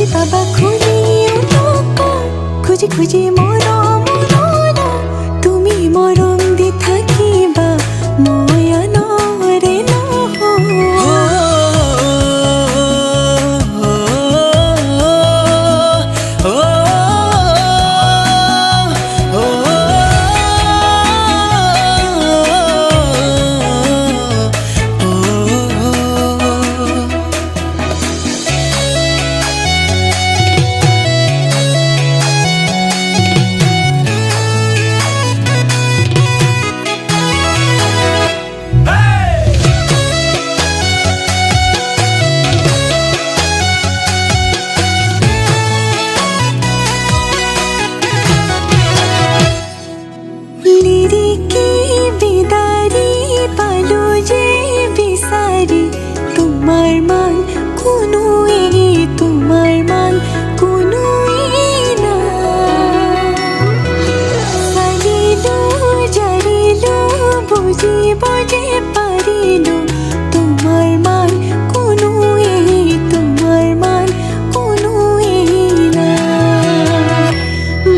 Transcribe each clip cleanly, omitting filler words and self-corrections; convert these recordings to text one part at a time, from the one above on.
বুঝি পাবা খুঁজি খুঁজি খুঁজি মরম তুমি মরম দি থাকিবা ময়া নরে নহ তোমার মান কোনোই না জানিলো জানিলো বুঝিব যে পারিলো তোমার মান কোনোই না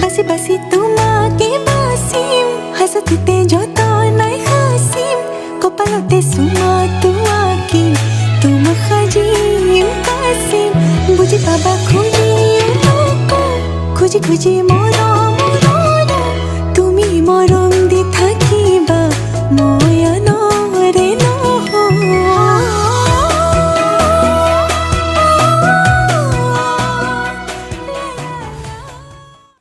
বাসি বাসি তোমাকে বাসিম হাসতিতে যত নাই হাসিম কপালতে সুমা তুয়াকি तुम खजीम कासिम बुझी पाबा खुजी खुजी खुजी